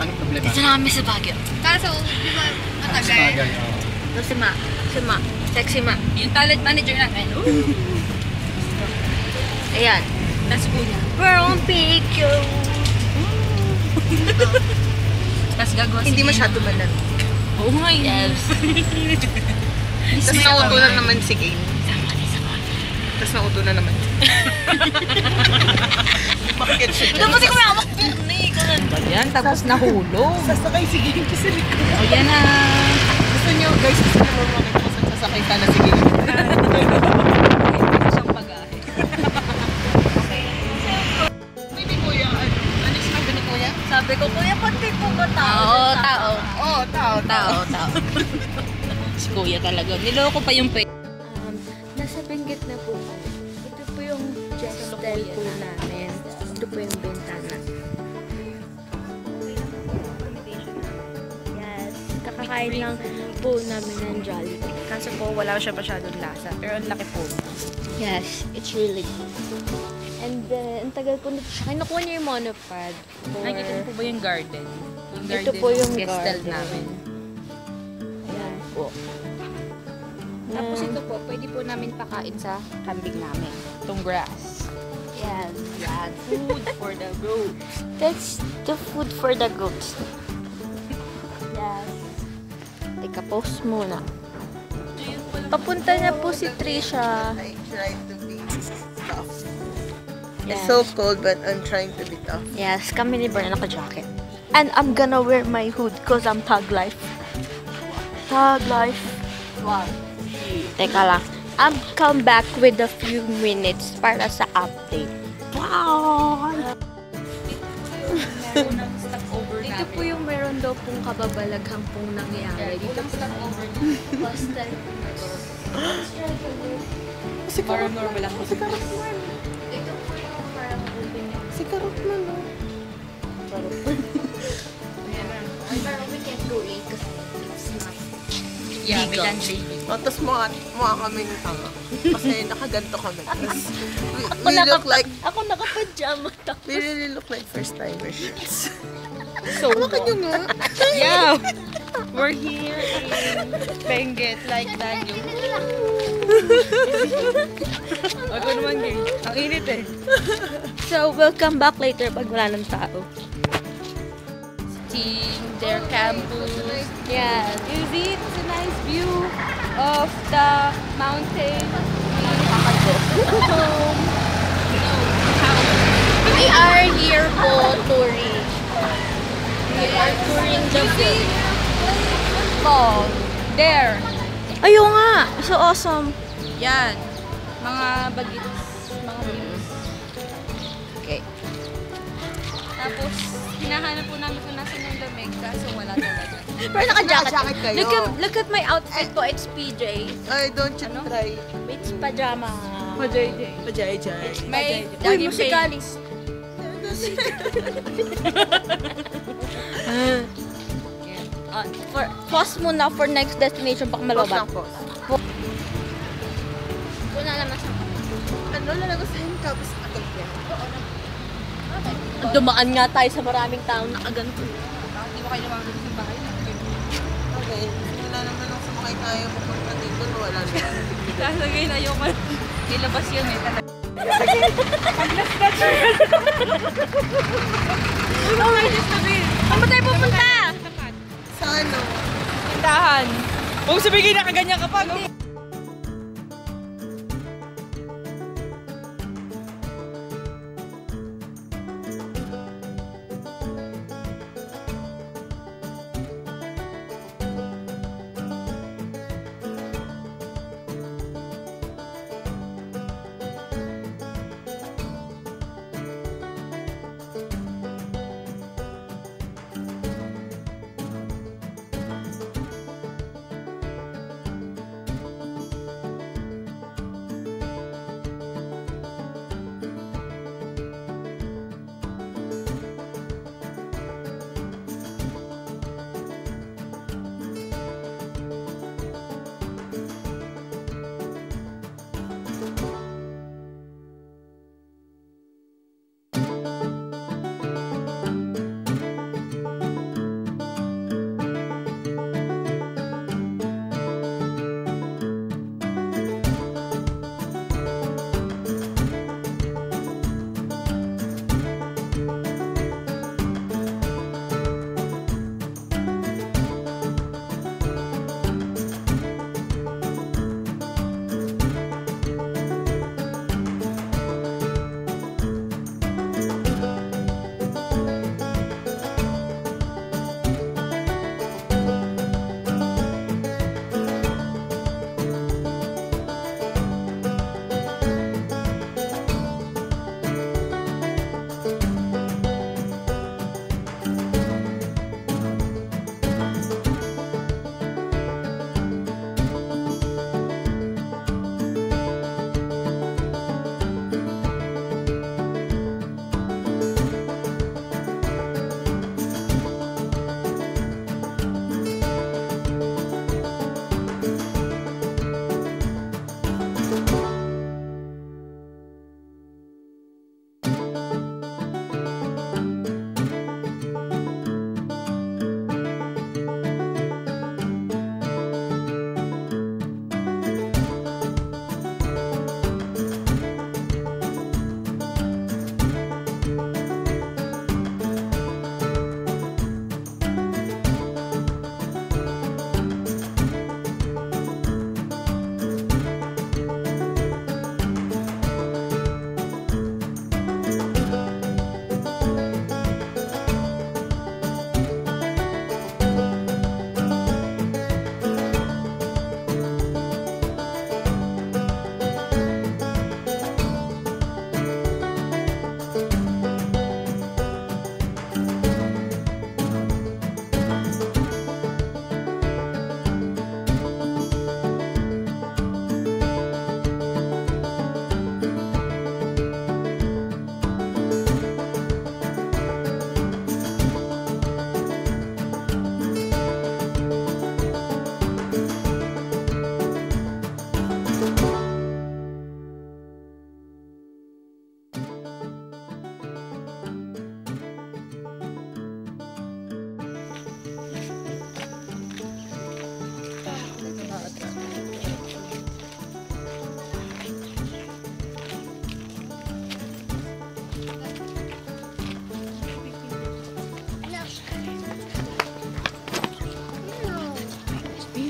Anong problema? Dito na kami sa Baguio. Kaso, di ba matagal? No, si Ma. Si Ma. Sexy Ma. Yung talent manager namin. Ayan. Tapos kuya. We're on picture. Tapos gagawa si Hindi Nina. masyado malan. Oo nga yun. Yes. Tapos nauto na naman si Kane. Tapos nauto na naman. Bakit siya dyan? Dapat ikaw may amak Yan, tapos nahulog. Sasakay si Kane kasi likod. O yan na. Gusto niyo guys, gusto niyo makita kung saan sasakay ka na si Kane. Isang pag-ahe. Baby kuya, ano sinabi ni kuya? Sabi ko, kuya, pati po ba tao? Oo, tao. Oo, tao. Tao. Si kuya talaga. Niloko pa yung pay. Nasa Benguet na po. Ito po yung gestel po namin. Ito po yung bintana. Yes. Kakakain lang po namin ng Jollibee. Kaso po, wala siya masyadong lasa. Pero ang laki po. Yes, it's really good. And then, ang tagal po nito siya. Kinukuha niya yung monopod. Nakikita niyo po ba yung garden? Yung Ito po yung gestel garden. namin. Ayan po. Tapos ito po, pwede po namin pakain sa kambing namin. Itong grass. Yes. Yan. Food for the goat. That's the food for the goats. Yes. Teka, post muna. Papunta na po si Trisha. I tried to be tough. Yes. It's so cold but I'm trying to be tough. Yes, kami ni Bern naka-jacket. And I'm gonna wear my hood cause I'm thug life. Thug life. Wow. Teka lang. I'll come back with a few minutes para sa update. Wow! Meron ng stopover namin. Dito po yung meron daw pong kababalaghang pong nangyayari. Dito po stopover. hostel. Paranormal ako. Si Karotman. Ito po yung parang open. Si Karotman, no? Pero we can't go eat kasi it's not. Yeah, Bigo. Milan baby. O, tapos mukha kaming tanga. Kasi nakaganto kami. Tapos, we look like, Ako naka-pajama we really look like first timers. So, Hawakan nyo nga. yeah. We're here in Benguet like Baguio. Wag mo naman gay. Ang init eh. So, we'll come back later pag wala ng tao. Seeing their campus. Yeah. You see, it's a nice view of the mountain. We are here po touring. We are touring the Oh, there. Ayun nga! So awesome! Yan. Mga bagits, mga views. Okay. Tapos, hinahanap po namin kung nasan yung lamig, kaso wala talaga. Pero naka-jacket. Naka-jacket kayo. Look at my outfit po. It's PJ. Ay, don't you Ano? try. It's pajama. Pajay-jay. May Uy, laging musikalis. Pause muna for next destination baka malabat. Una naman sa Ano, lalagusin ka. Basta atog yan. dumaan nga tayo sa maraming taong nakaganto. Hindi mo kayo lumabas ng bahay. Okay. Wala naman nung sumakay tayo pupunta dito. Wala naman. Kaso ngayon ayoko. Nilabas yun eh. Saan ba tayo pupunta? Sa ano? Tindahan. Kung sabihin nakaganyan ka pa, no?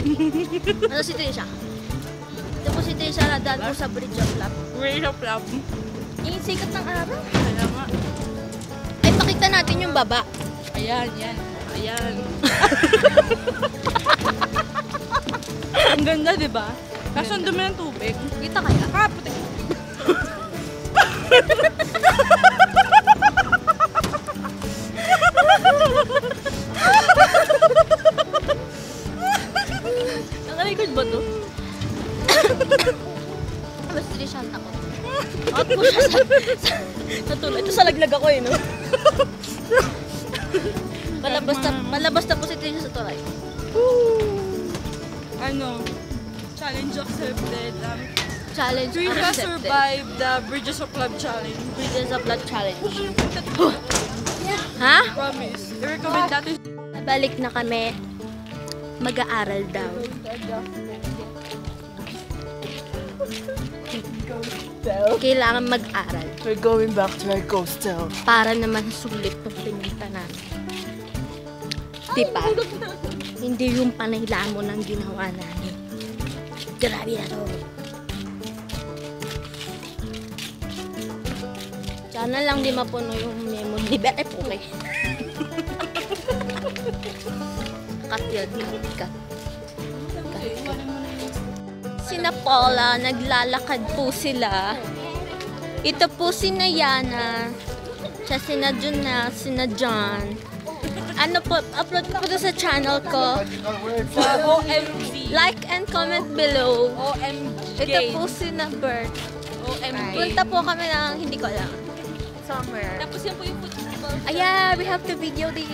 Ano si Trisha? Ito po si Trisha na daan po sa Bridge of Love. Bridge of Love. Yung sikat ng araw. Kaya nga. Ay, pakita natin yung baba. Ayan, yan. Ayan. Ang ganda, di ba? Kaso ang dumi ng tubig. Kita kaya? Ah, puti. Nakalikod ba to? Mas Trisha ang takot. Takot po siya sa tulay. Ito sa laglag ako eh, no? Malabas na po si Trisha sa tulay. Ano? Challenge accepted. Challenge Trisha accepted. survived the Bridges of Love challenge. Bridges of Love Challenge. Ha? Promise. I-recommend natin. Balik na kami. Mag-aaral daw. Kailangan mag-aral. We're going back to our coastal. Para naman sulit ng pinunta namin. Diba? Hindi yung panayla mo ng ginawa namin. Grabe na to. Sana lang di mapuno yung memory. Ay, okay. Cut yun. Cut. Sina Paula, naglalakad po sila. Ito po sina Yana. Siya sina Juna, sina John. Ano po, upload po to sa channel ko. OMG. Like and comment below. OMG. Ito po sina Bert. OMG. Punta po kami ng hindi ko alam. Somewhere. Tapos yan po yung football. Yeah, we have to video this.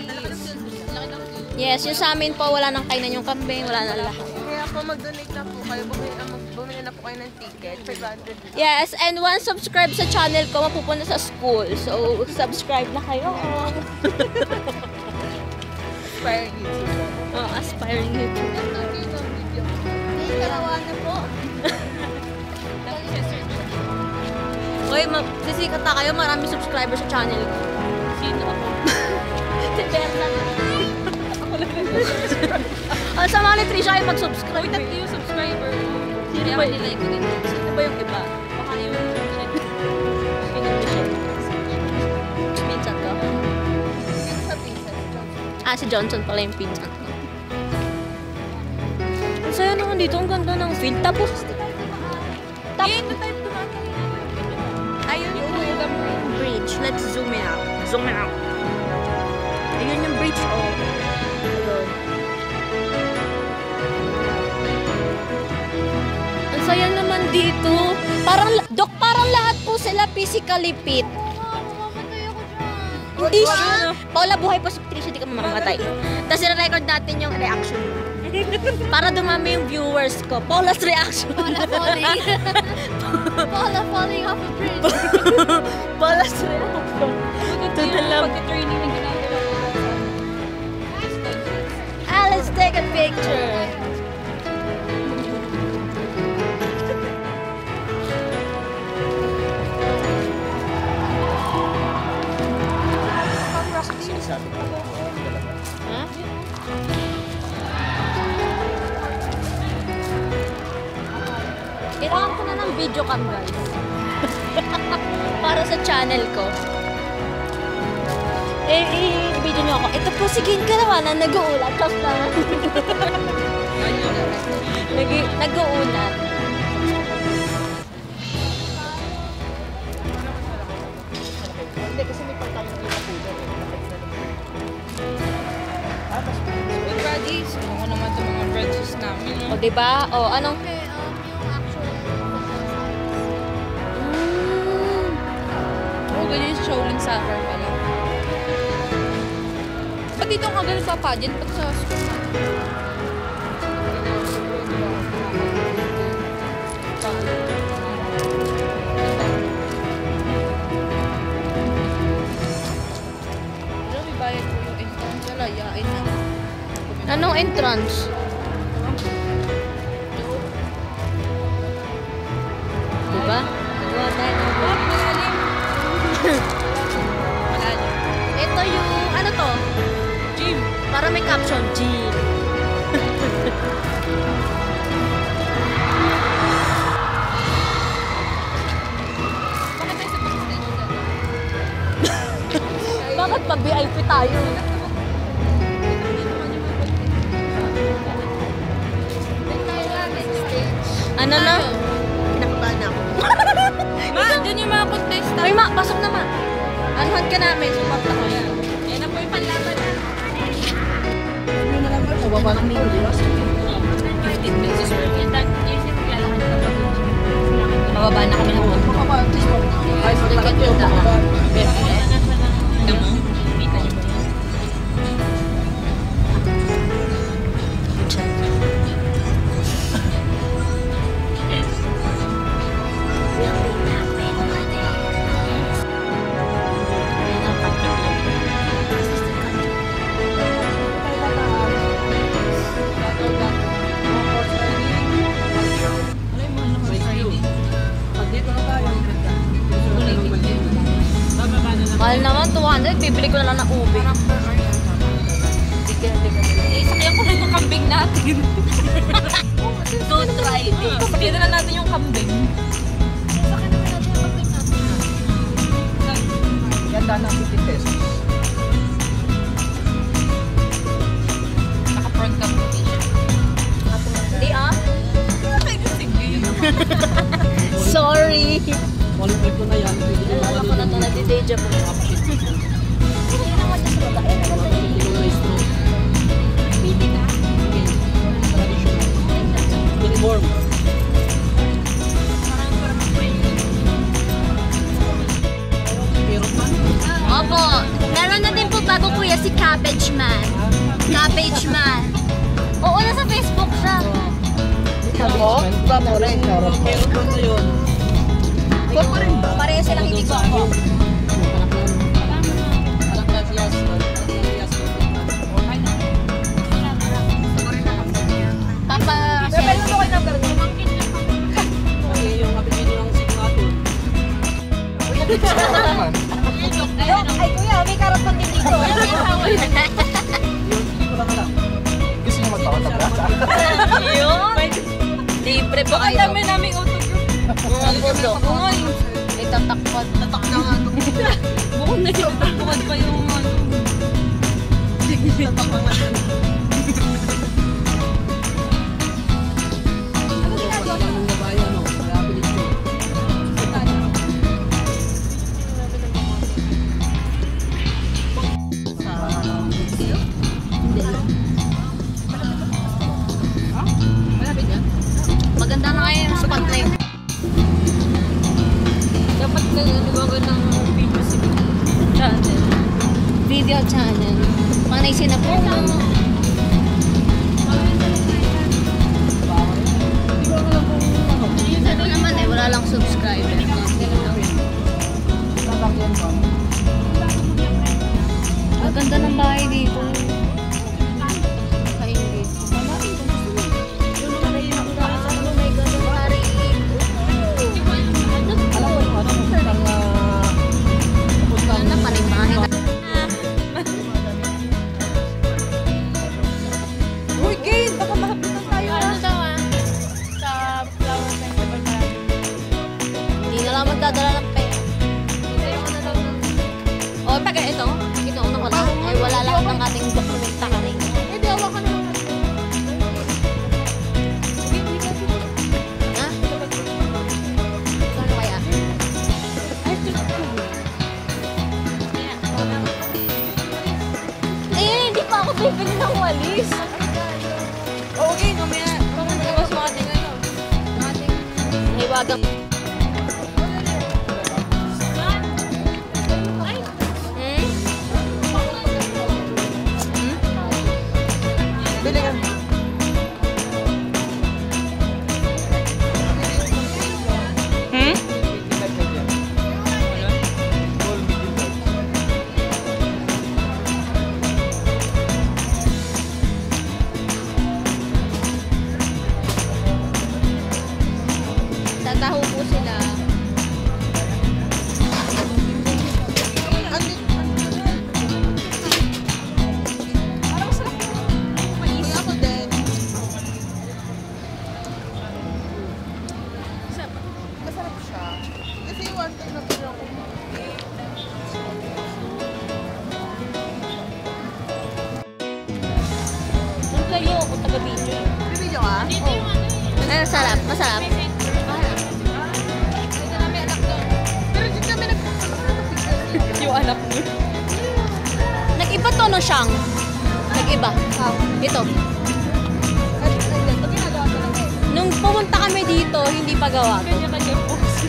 Yes, yung sa amin po, wala nang kainan yung kambing, wala na lahat. Kaya po mag-donate na po kayo, bumili na po kayo ng ticket, 500. Yes, and once subscribe sa channel ko, mapupunta sa school. So, subscribe na kayo. Aspiring YouTuber. Oh, aspiring YouTuber. Hey, karawa na po. Uy, sisikat na kayo, marami subscriber sa channel ko. Sino ako? Si Berna. Oh, sa mga ni Trisha kayo mag-subscribe. Wait, tatlo yung subscriber. Sino ba yung like ko din? Sino ba yung iba? Baka yung Sino Michelle? Pinsan ko? Sa pinsan, Ah, si Johnson pala yung pinsan ko. Ang saya naman dito. Ang ganda ng field. Tapos, ayun yung bridge. Let's zoom in out. Zoom in out. Ayun yung bridge. Oh. Ayun. Ang saya naman dito. Parang lahat po sila physically fit. Hindi siya. Paula, buhay pa si Trisha, di ka mamamatay. Tapos i-record natin yung reaction mo. Para dumami yung viewers ko. Paula's reaction. Paula falling. Paula falling off a bridge. Paula's reaction. To the love. pagka-training na ginagawa ko. Ah, let's take a picture. Huh? Kailangan ko na ng video cam, guys. Para sa channel ko. I-video nyo ako. Ito po si King Karawanan, nag-uulat. Tapos na. Nag-uulat. Hindi, kasi may pagkakas na yung puder. Hey, buddies. Ano naman itong mga branches namin. O, diba? O, anong... Oh, ganyan yung Shaolin Soccer pala. Ba't dito ka ganun sa pageant? Ba't sa school na? Pero may bayad po yung entrance. Wala, yain na. Anong entrance? Diba? Gawa tayo ng vlog. Malalim. Ito yung, ano to? Gym. Para may caption, Gym. Bakit pa VIP tayo? Ano na? Kinakabahan ako. Ma, dun yung mga contestant. Ay, ma, pasok na ma. Anuhan ka namin, support ako yan. Yan na po yung panlaban na. 15 pesos per yun. Yung sinaglalakad na ba? Bababa na kami ng konti. Ay, maglakat yung baka. Mahal naman, 200. Bibili ko na lang ng ube. Isakyan ko na yung kambing natin. Don't try this. Sakyan na natin yung kambing. Ganda ng 50 pesos. Naka-front cam po t-shirt. Hindi Sorry. Qualify ko na yan. Alam ko na ito, nadi-deja vu. Uniform. Opo, meron na din po bago kuya si Cabbage Man. Cabbage Man. Oo, nasa Facebook siya. Oo? Bravo rin. Meron doon na yun. Huwag pa rin ba? Pareho silang hindi ko ako. Papa, Pero mo kayo number niya? Yung kapitino ng signature. ay kuya, may karot pang hindi ko. Gusto niyo magpapatapos? Yun. Libre po kayo. Dami naming autograph. Mga puso. Uy, May tatakpan. Tatak na nga ito. bukod na yung tatakbuhan pa yung ano. Tatak naman. Maganda na ngayon yung spot na yun. Dapat na naliwagan ng video channel. Video channel. Panay sinapunan. Ano naman eh, wala lang subscriber. Ang ganda ng bahay dito. Uy, Gain! Baka mahapitan tayo. Ano daw ah? Sa flower festival na. Hindi na lang magdadala ng pera. O, taga ito. Ito, unang wala. Ay, wala lahat ng ating dokumenta ka rin. Hindi, awa ka naman. Ha? Saan kaya? Ayun, hindi pa ako bibili ng walis. Okay, mamaya. Baka magawas mo ating ano. Ating... Hiwagang. Bili ka. Tataho po kayo kung taga-video. Bibidyo ka? Ay, masarap. Masarap. Yung anak mo. Nag-iba to, no, siyang? Nag-iba. Ito. Nung pumunta kami dito, hindi pa gawa to. Kanya-kanya post.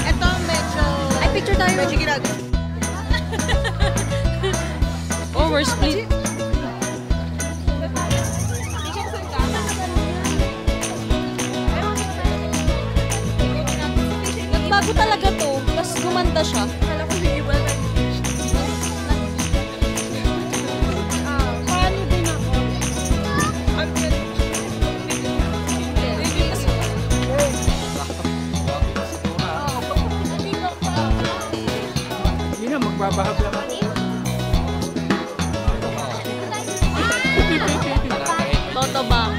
Ito medyo... Ay, picture tayo. Medyo ginagawa. Oh, we're split. Nagbago talaga to. Tapos gumanda siya. Paano din ako? Hindi na, magbabahag lang ako. Toto bomb.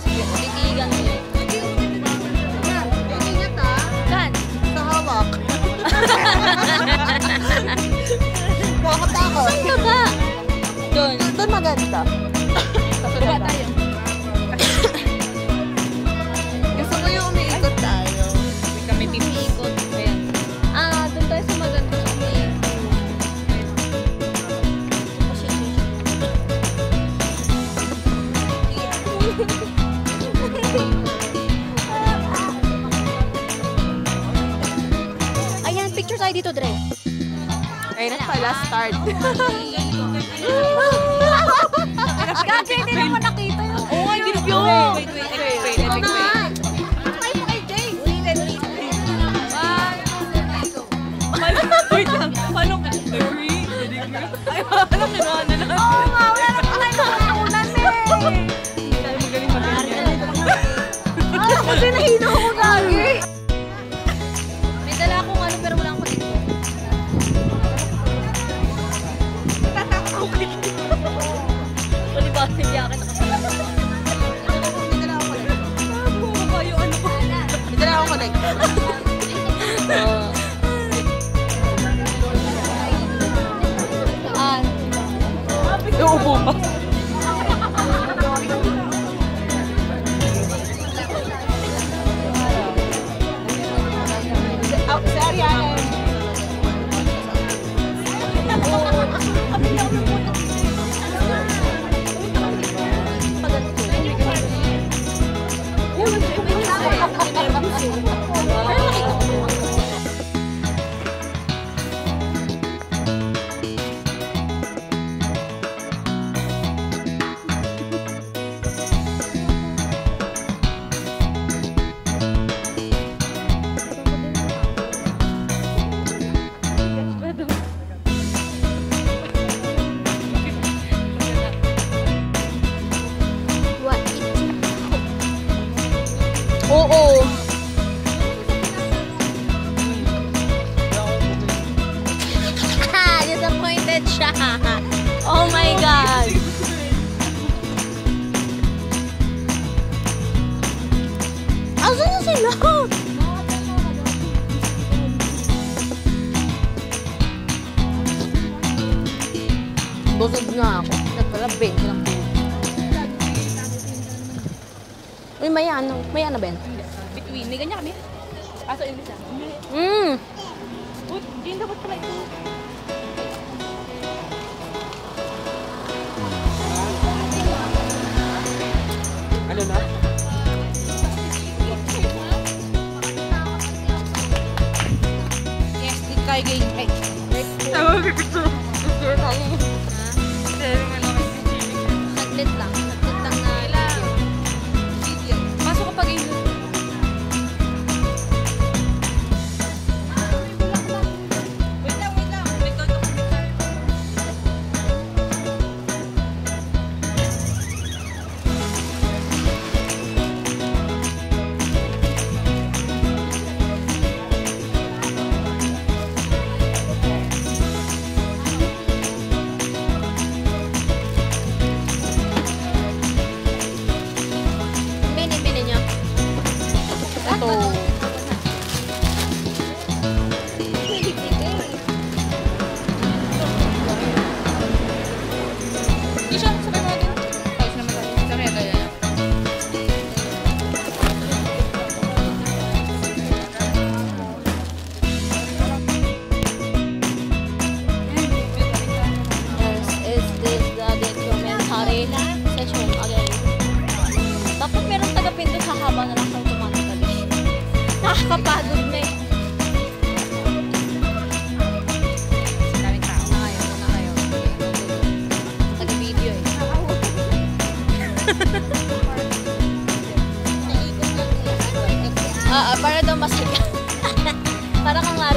Sige, titigan mo. Ingat ha. Saan? Sa hawak. Nakakatakot. Saan ka ba? Doon. Doon maganda. Baba tayo. Gusto ko yung umiikot tayo. Kami pipikot. Ayan. Ah, doon tayo sa maganda sa may... Ayan, picture tayo dito, Dre. Ayun na pala, start. Gagi, hindi naman nakita yun. Oo, Ay, video! Wait, wait, wait, wait. Ito na. Ay, mo kay Jay. Wait lang. Paano? Agree? Ay, paano kinuha na lang? Oo nga, wala na pa kayo nakakakunan eh. Hindi tayo magaling mag-ganyan. Kasi nahino ko gagi. May dala akong ano pero wala akong patikpo. Pwede ba? Hindi akin nakasala. Hindi na ako connect. Uupo pa. Sorry, Alex. Oo. Disappointed siya. Oh my God. Asan na sila? Busog na ako. Nagpala 20 lang po. Uy, may ano? May ano, Ben? Between. May ganyan kami. Paso yung isa. Uy, Jane, dapat pala ito. Ano na? Yes, di kayo game. Ay, Tama, pipicture. Picture tayo. saglit lang. Saglit lang na. pasok ka pa game. Wait lang, wait lang.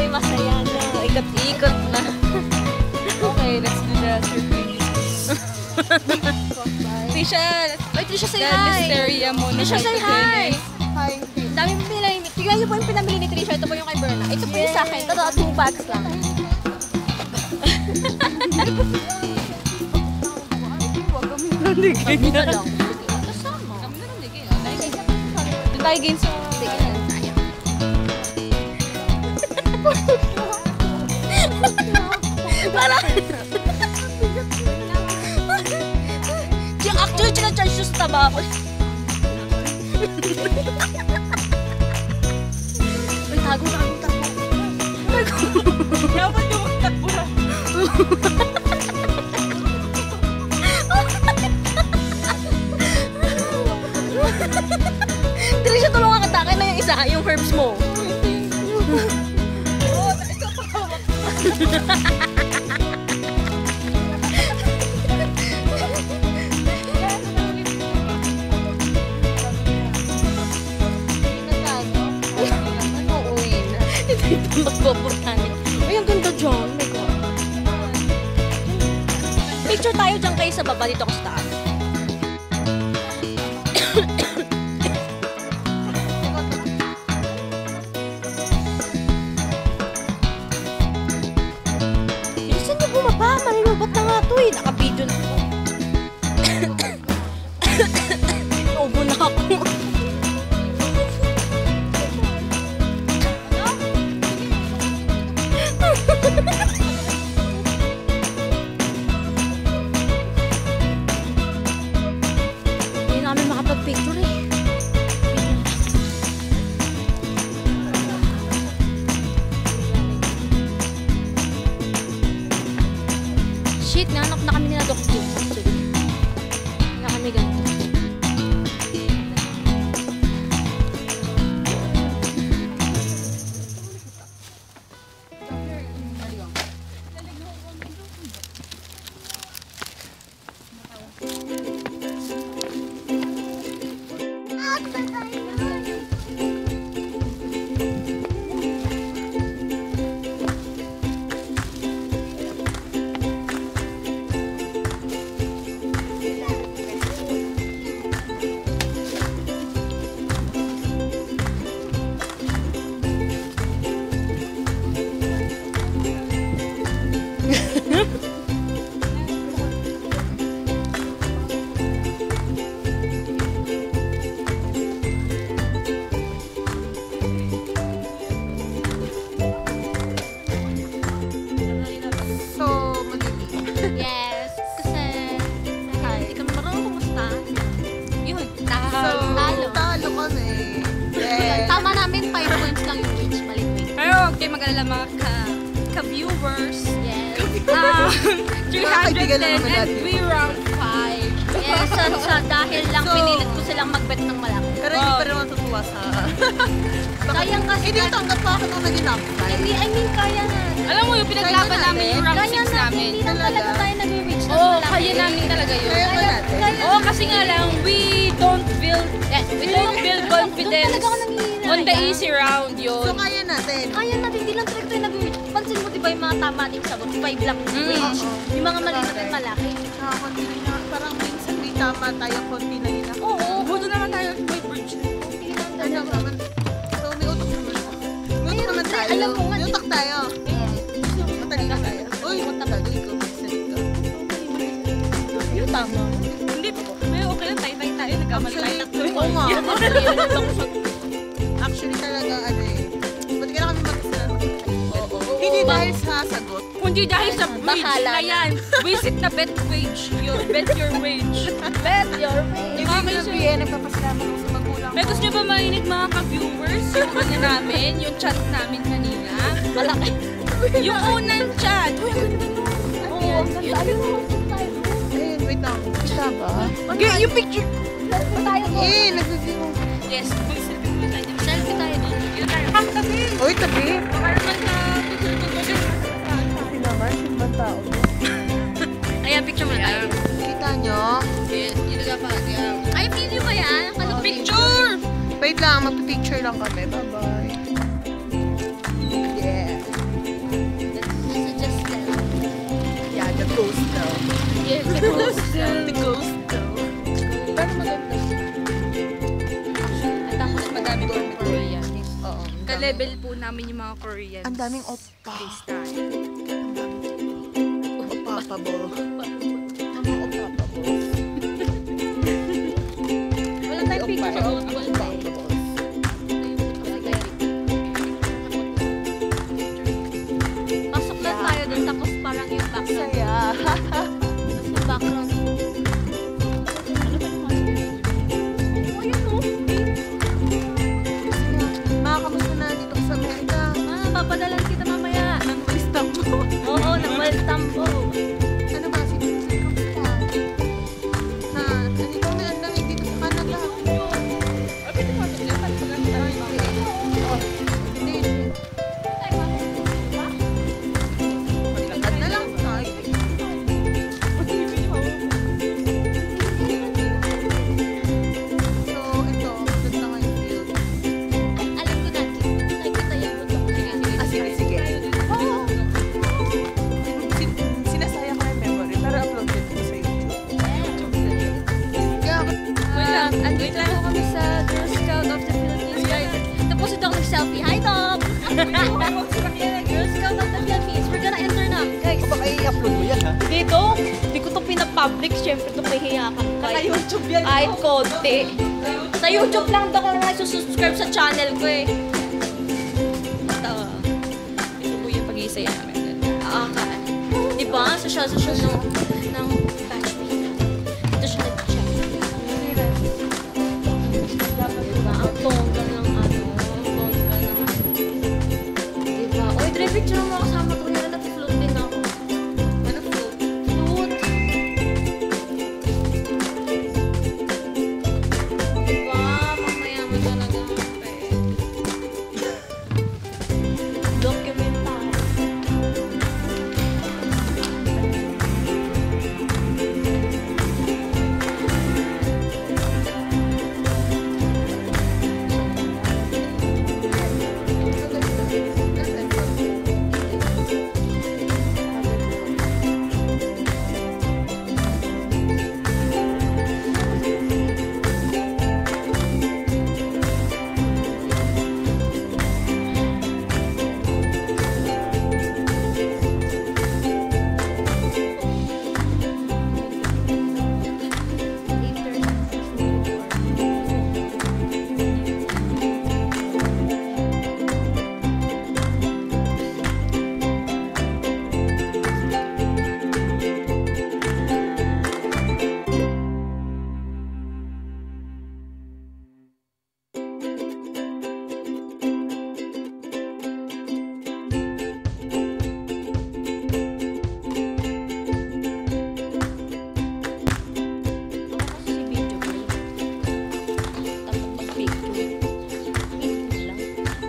Uy, masaya na. Ikot-ikot na. Okay, let's do the surprise. Tisha, Tisha, say the hi. listeria mo na Tisha, say hi. Hi. Dami pinamili. Tignan niyo po yung pinamili ni Trisha. Ito po yung kay Berna. Ito po yung sa akin. Ito, 2 bags lang. Hindi na lang. Kasama. kami na lang ligay. Doon tayo gain sa... Sige na tayo. Para. Yung actually, charge yung sa taba ako. Uy, tago na akong tago. Dapat yung magtakbo na. Trisha, tulungan ka takay na yung isa, yung herbs mo. Ito magpapurtanin. Ay, ang ganda dyan. Oh my God. Picture tayo dyan kayo sa baba, dito ako sa taas. Bilisan niyo bumaba, malulubot na nga ito eh. Naka-video na ako. Naubo na ako. Hindi namin makapag-picture eh. Shit, nahanap na kami nila Doc Q. Na kami ganito. So, magiging. Yes, kasi... Hi, ikaw marunong kumusta? Yun, So, talo. talo kami. Yeah. Tama namin 5 points lang yung reach. Balik. Pero huwag kayo mag-alala mga ka-viewers. Yes. 310 kaibigan lang naman and natin. we rank 5. Yes, dahil lang So, pinilit ko silang mag-bet ng malaki. Pero hindi pa rin matutuwa sa... Sayang kasi... Hindi tanggap pa ako nung naging rank Hindi, I mean, kaya na. Alam mo yung pinaglaban Kaya namin yung rank 6 namin. Hindi lang talaga Talaga? tayo nag-reach ng Oo, malaki. kaya namin talaga yun. Kaya ba natin? Oo, kasi nga lang, we don't build confidence Doon talaga ako nanghihina. on the easy round So, yun. kaya natin. Kaya natin, hindi lang talaga tayo nag-reach. Pansin mo, di ba yung mga tama din sagot? 5 lang reach. Yung mga mali natin malaki. Nakakonti na. Parang minsan may tama tayo konti na yun. Oo, Buto naman tayo may bridge. konti lang Ano talaga. naman? So, may utok naman. May utok naman tayo. alam ko nga, May utok tayo. Matalino tayo. Uy, matalino ko. Magsalita. Yung tama. Hindi, may okay lang tayo. Nagkamali tayo tatlo. Oo nga. Yun ang lungsot. Actually talaga ano eh. Ba't ka na kami mag-isla? Hindi dahil sa sagot. Kundi dahil sa wage Bahala na na. yan. Visit na bet wage. Bet your wage. Bet your way. Hindi ko sabihin, nagpapasalamat ako sa magulang May gusto nyo ba marinig mga ka-viewers? Yung ano namin, yung chat namin kanina. Malaki. Yung unang chat. Uy, ang ganda nun. Oo, yun. Ayun, wait lang. Kita ba? Yung picture. Tayo po. Nag-review. Yes, mag-selfie mo tayo. Selfie tayo doon. Yun tayo. Tabi. Uy, tabi. Baka naman na tutulog. Kasi naman, yung ba tao? Ayan, picture mo tayo. Kita nyo? Yes, yun na pa. Ay, video ba yan? Akala ko Picture! Wait lang, magpipicture lang kami. Bye-bye. Yeah. level po namin yung mga Koreans. Ang daming oppa. Freestyle. Oppapable. Wala tayong picture sa football day. Pasok lang tayo dun, tapos parang yung background. Saya. Tapos yung background. Makakamusta na dito sa Amerika. Papadalan kita mamaya. Nang wisdom mo. Oo, nag-welcome po. Ano ba? Sige, kamusta? Na, ganito na ang dami dito sa Canada. Hindi. Maglakad na lang tayo. So, ito, ganda nga yung field. Alam ko na, nakikita yung bundok ko nga. Ah, sige. Oo. Sinasaya ko yung memory, pero upload din ko sa YouTube. Kaya, Wait lang, andito lang kami sa Girl Scout of the Philippines. Guys, tapos ito ako nag-selfie. Hi, Doc! Girl Scout of the Philippines. We're gonna enter na. Guys, Baka i-upload mo yan, ha? dito, hindi ko ito pinapublic. Siyempre, ito mahihiya ka. YouTube yan. Kahit konti. Sa YouTube lang daw kung nagsusubscribe sa channel ko eh. Ito. Ito po yung pag-iisaya namin. Diba? Social ng batchmate. Ito siya nag-check. Diba? Ang tongga ng ano. Ang tongga ng diba? Oy, Dre, picture mo kasama ko yun. Nag-float din ako. Ano float? Float. Diba? Mamaya mo talaga. Documentary.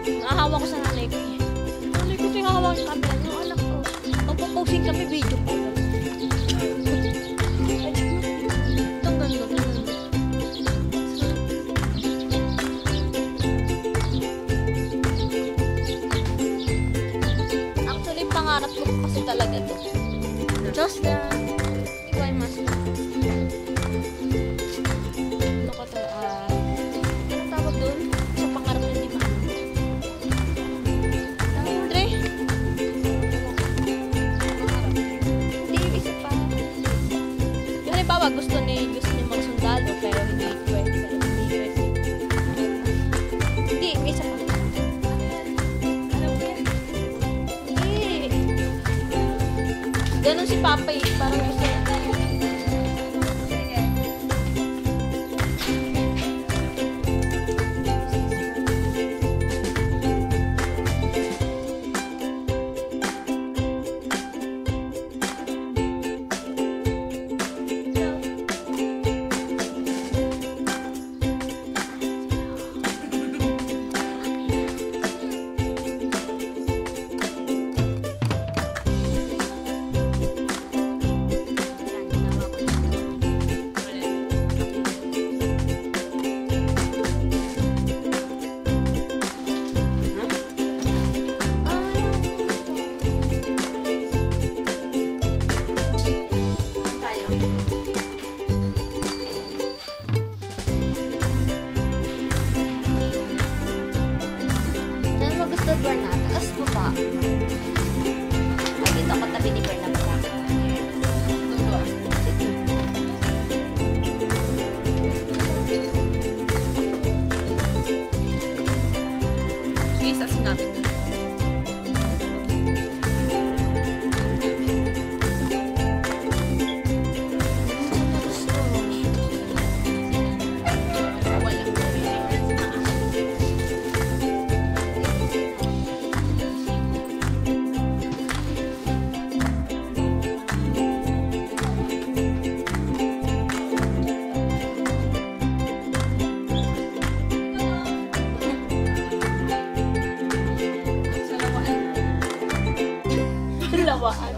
Nakahawa ko sa nanay ko eh. Nanay ko tinahawa sa camera ng anak ko. Magpo-posing kami video pa. Itong ganda. Actually, pangarap ko kasi talaga to. Just the Iway Master. Ano ka to? Anong tawag doon? Sa pangarap na di ba? Andre? Hindi, isa pa. Yung halimbawa, gusto niya magsundalo pero hindi pwede. Hindi, may isa pa. Hindi. Ganon si Papa eh. Parang gusto niya. Babaan.